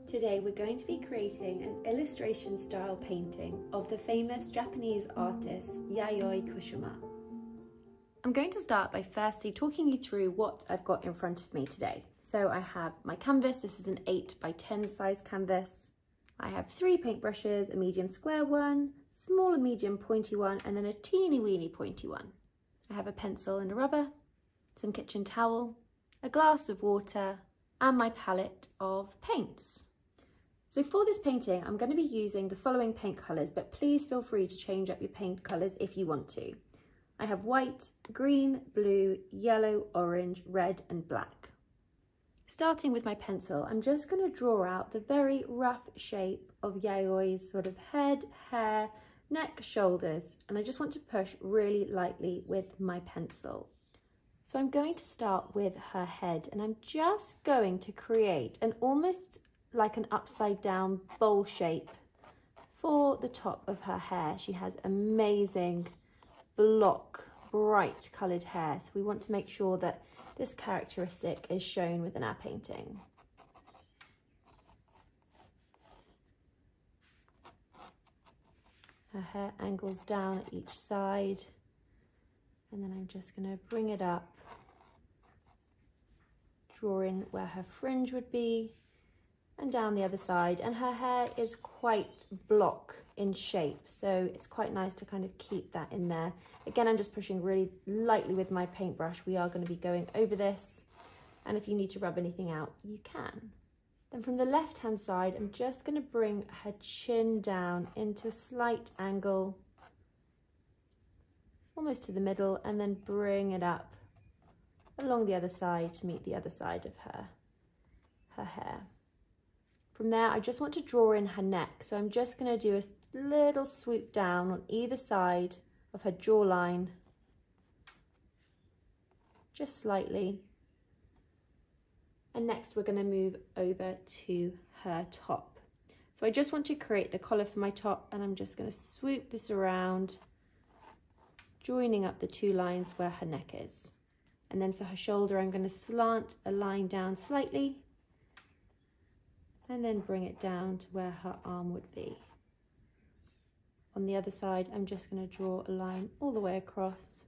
Today we're going to be creating an illustration style painting of the famous Japanese artist Yayoi Kusama. I'm going to start by firstly talking you through what I've got in front of me today. So I have my canvas. This is an 8 by 10 size canvas. I have 3 paintbrushes, a medium square one, smaller medium pointy one, and then a teeny weeny pointy one. I have a pencil and a rubber, some kitchen towel, a glass of water, and my palette of paints. So for this painting, I'm going to be using the following paint colours, but please feel free to change up your paint colours if you want to. I have white, green, blue, yellow, orange, red, and black. Starting with my pencil, I'm just going to draw out the very rough shape of Yayoi's sort of head, hair, neck, shoulders, and I just want to push really lightly with my pencil. So I'm going to start with her head, and I'm just going to create an almost like an upside down bowl shape for the top of her hair. She has amazing block, bright coloured hair, so we want to make sure that this characteristic is shown within our painting. Her hair angles down at each side, and then I'm just going to bring it up, draw in where her fringe would be, and down the other side. And her hair is quite block in shape, so it's quite nice to kind of keep that in there. Again, I'm just pushing really lightly with my paintbrush. We are going to be going over this, and if you need to rub anything out, you can. Then from the left hand side, I'm just going to bring her chin down into a slight angle, almost to the middle, and then bring it up along the other side to meet the other side of her hair. From there, I just want to draw in her neck. So I'm just going to do a little swoop down on either side of her jawline, just slightly. And next we're going to move over to her top. So I just want to create the collar for my top, and I'm just going to swoop this around, joining up the 2 lines where her neck is. And then for her shoulder, I'm going to slant a line down slightly, and then bring it down to where her arm would be. On the other side, I'm just going to draw a line all the way across,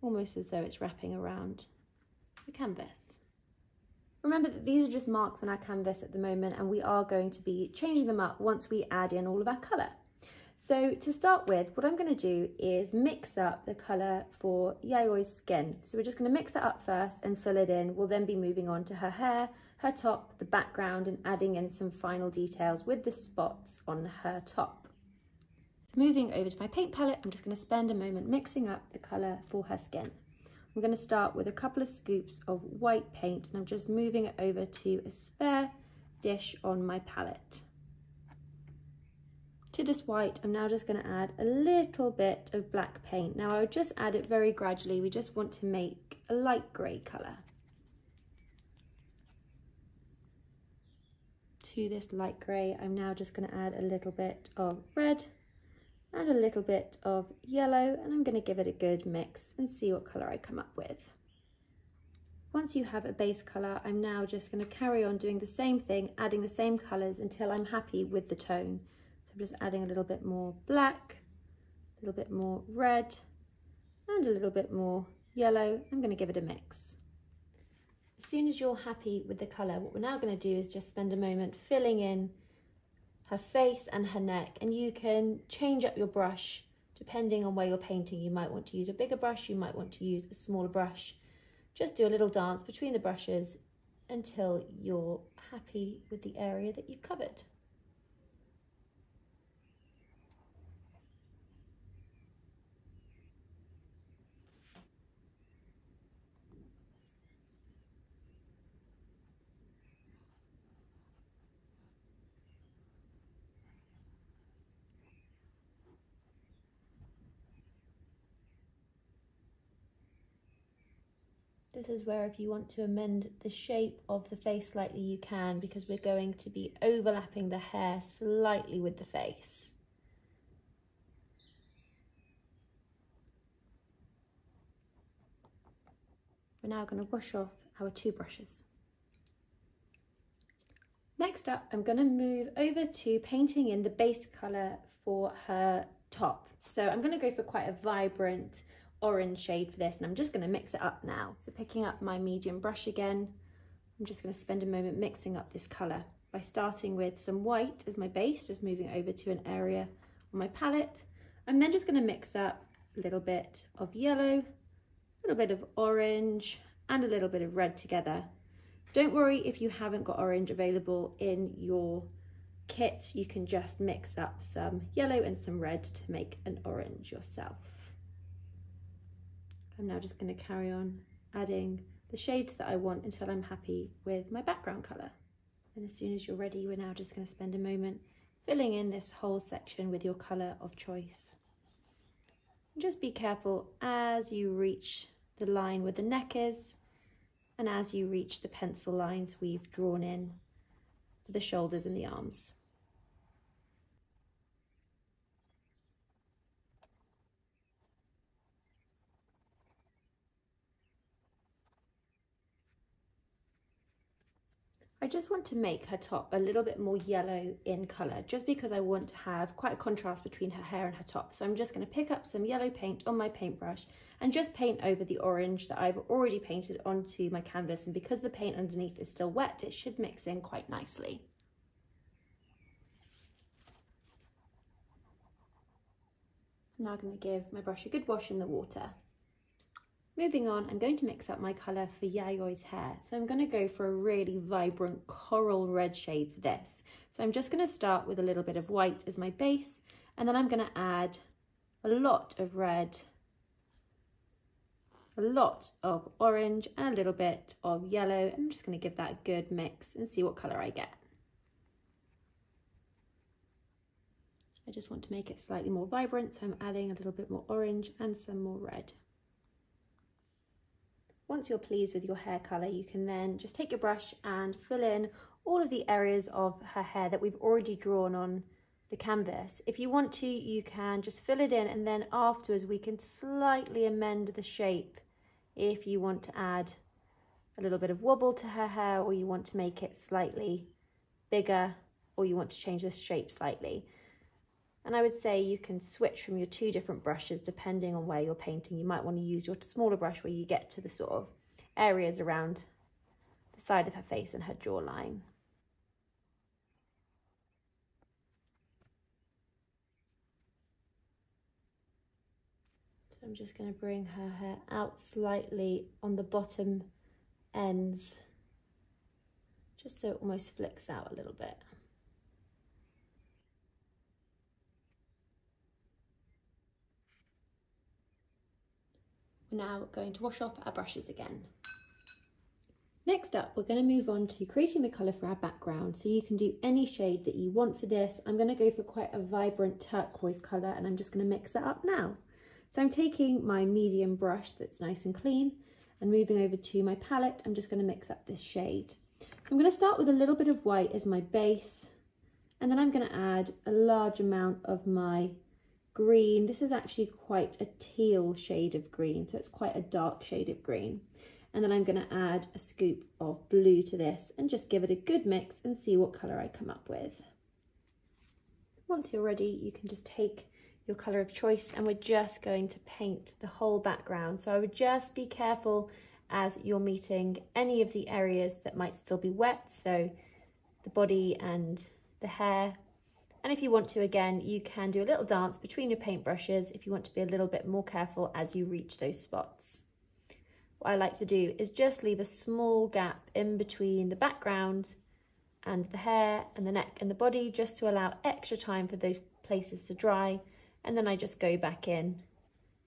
almost as though it's wrapping around the canvas. Remember that these are just marks on our canvas at the moment, and we are going to be changing them up once we add in all of our colour. So to start with, what I'm going to do is mix up the colour for Yayoi's skin. So we're just going to mix it up first and fill it in. We'll then be moving on to her hair, her top, the background, and adding in some final details with the spots on her top. So moving over to my paint palette, I'm just going to spend a moment mixing up the colour for her skin. I'm going to start with a couple of scoops of white paint, and I'm just moving it over to a spare dish on my palette. To this white, I'm now just going to add a little bit of black paint. Now I would just add it very gradually. We just want to make a light grey colour. To this light grey, I'm now just going to add a little bit of red and a little bit of yellow, and I'm going to give it a good mix and see what colour I come up with. Once you have a base colour, I'm now just going to carry on doing the same thing, adding the same colours until I'm happy with the tone. So I'm just adding a little bit more black, a little bit more red, and a little bit more yellow. I'm going to give it a mix. As soon as you're happy with the colour, what we're now going to do is just spend a moment filling in her face and her neck, and you can change up your brush depending on where you're painting. You might want to use a bigger brush, you might want to use a smaller brush. Just do a little dance between the brushes until you're happy with the area that you've covered. This is where if you want to amend the shape of the face slightly, you can, because we're going to be overlapping the hair slightly with the face. We're now going to wash off our 2 brushes. Next up, I'm going to move over to painting in the base colour for her top. So I'm going to go for quite a vibrant orange shade for this, and I'm just going to mix it up now. So picking up my medium brush again, I'm just going to spend a moment mixing up this colour by starting with some white as my base, just moving over to an area on my palette. I'm then just going to mix up a little bit of yellow, a little bit of orange, and a little bit of red together. Don't worry if you haven't got orange available in your kit, you can just mix up some yellow and some red to make an orange yourself. I'm now just going to carry on adding the shades that I want until I'm happy with my background colour. And as soon as you're ready, we're now just going to spend a moment filling in this whole section with your colour of choice. And just be careful as you reach the line where the neck is, and as you reach the pencil lines we've drawn in for the shoulders and the arms. I just want to make her top a little bit more yellow in colour, just because I want to have quite a contrast between her hair and her top. So I'm just going to pick up some yellow paint on my paintbrush and just paint over the orange that I've already painted onto my canvas. And because the paint underneath is still wet, it should mix in quite nicely. I'm now going to give my brush a good wash in the water. Moving on, I'm going to mix up my colour for Yayoi's hair. So I'm going to go for a really vibrant coral red shade for this. So I'm just going to start with a little bit of white as my base, and then I'm going to add a lot of red, a lot of orange, and a little bit of yellow. And I'm just going to give that a good mix and see what colour I get. I just want to make it slightly more vibrant, so I'm adding a little bit more orange and some more red. Once you're pleased with your hair colour, you can then just take your brush and fill in all of the areas of her hair that we've already drawn on the canvas. If you want to, you can just fill it in, and then afterwards we can slightly amend the shape if you want to add a little bit of wobble to her hair, or you want to make it slightly bigger, or you want to change the shape slightly. And I would say you can switch from your two different brushes depending on where you're painting. You might want to use your smaller brush where you get to the sort of areas around the side of her face and her jawline. So I'm just going to bring her hair out slightly on the bottom ends, just so it almost flicks out a little bit. We're now going to wash off our brushes again. Next up, we're going to move on to creating the colour for our background. So you can do any shade that you want for this. I'm going to go for quite a vibrant turquoise colour, and I'm just going to mix that up now. So I'm taking my medium brush that's nice and clean and moving over to my palette. I'm just going to mix up this shade. So I'm going to start with a little bit of white as my base, and then I'm going to add a large amount of my green. This is actually quite a teal shade of green, so it's quite a dark shade of green. And then I'm going to add a scoop of blue to this and just give it a good mix and see what colour I come up with. Once you're ready, you can just take your colour of choice, and we're just going to paint the whole background. So I would just be careful as you're meeting any of the areas that might still be wet, so the body and the hair. And if you want to, again, you can do a little dance between your paintbrushes if you want to be a little bit more careful as you reach those spots. What I like to do is just leave a small gap in between the background and the hair and the neck and the body, just to allow extra time for those places to dry. And then I just go back in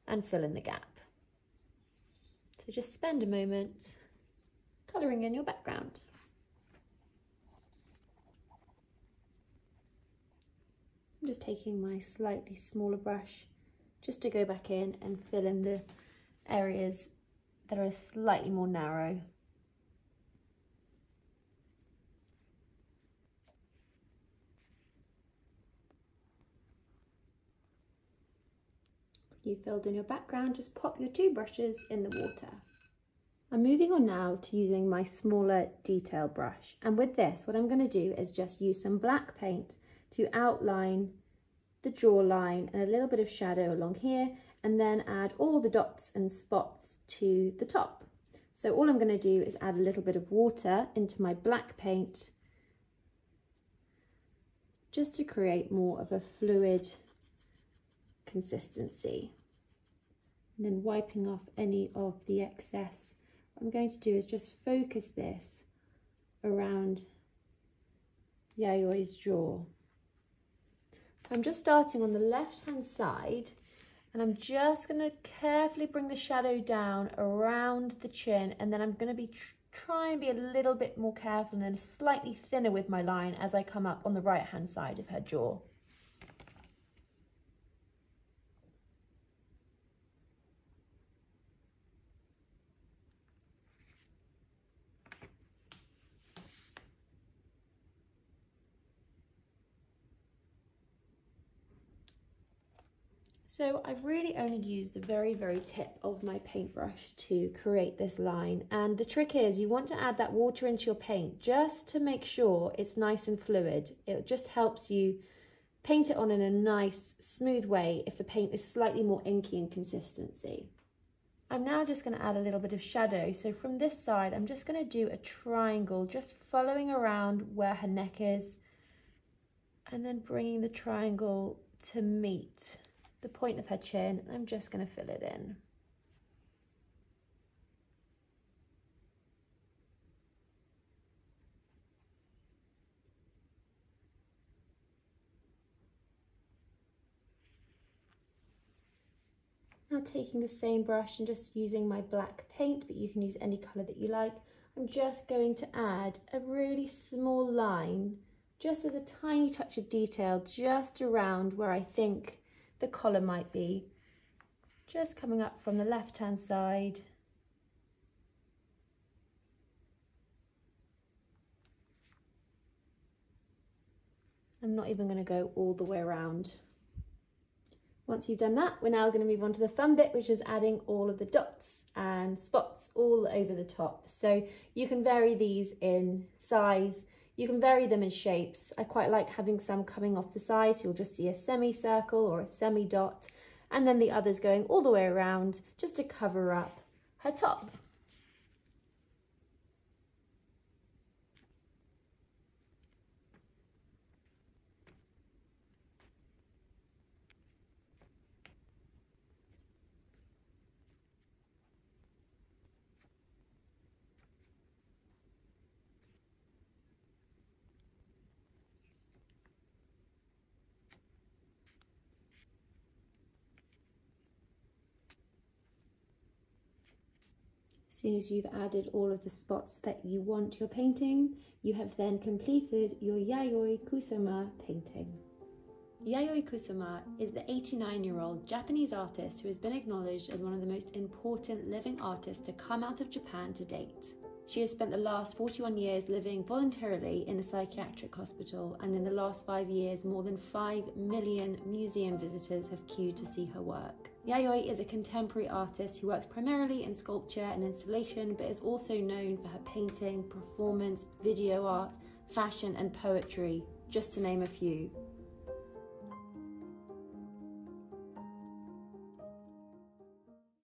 and fill in the gap. So just spend a moment colouring in your background. I'm just taking my slightly smaller brush just to go back in and fill in the areas that are slightly more narrow. You filled in your background, just pop your two brushes in the water. I'm moving on now to using my smaller detail brush, and with this what I'm going to do is just use some black paint to outline the jawline and a little bit of shadow along here, and then add all the dots and spots to the top. So all I'm going to do is add a little bit of water into my black paint just to create more of a fluid consistency. And then wiping off any of the excess, what I'm going to do is just focus this around Yayoi's jaw. So I'm just starting on the left hand side, and I'm just going to carefully bring the shadow down around the chin, and then I'm going to be try and be a little bit more careful and slightly thinner with my line as I come up on the right hand side of her jaw. So I've really only used the very tip of my paintbrush to create this line, and the trick is you want to add that water into your paint just to make sure it's nice and fluid. It just helps you paint it on in a nice smooth way if the paint is slightly more inky in consistency. I'm now just going to add a little bit of shadow. So from this side I'm just going to do a triangle, just following around where her neck is and then bringing the triangle to meet the point of her chin. I'm just going to fill it in. Now taking the same brush and just using my black paint, but you can use any colour that you like, I'm just going to add a really small line, just as a tiny touch of detail, just around where I think the collar might be, just coming up from the left hand side. I'm not even going to go all the way around. Once you've done that, we're now going to move on to the fun bit, which is adding all of the dots and spots all over the top. So you can vary these in size, you can vary them in shapes. I quite like having some coming off the side, so you'll just see a semicircle or a semi-dot, and then the others going all the way around just to cover up her top. As soon as you've added all of the spots that you want your painting, you have then completed your Yayoi Kusama painting. Yayoi Kusama is the 89-year-old Japanese artist who has been acknowledged as one of the most important living artists to come out of Japan to date. She has spent the last 41 years living voluntarily in a psychiatric hospital, and in the last 5 years, more than 5 million museum visitors have queued to see her work. Yayoi is a contemporary artist who works primarily in sculpture and installation, but is also known for her painting, performance, video art, fashion and poetry, just to name a few.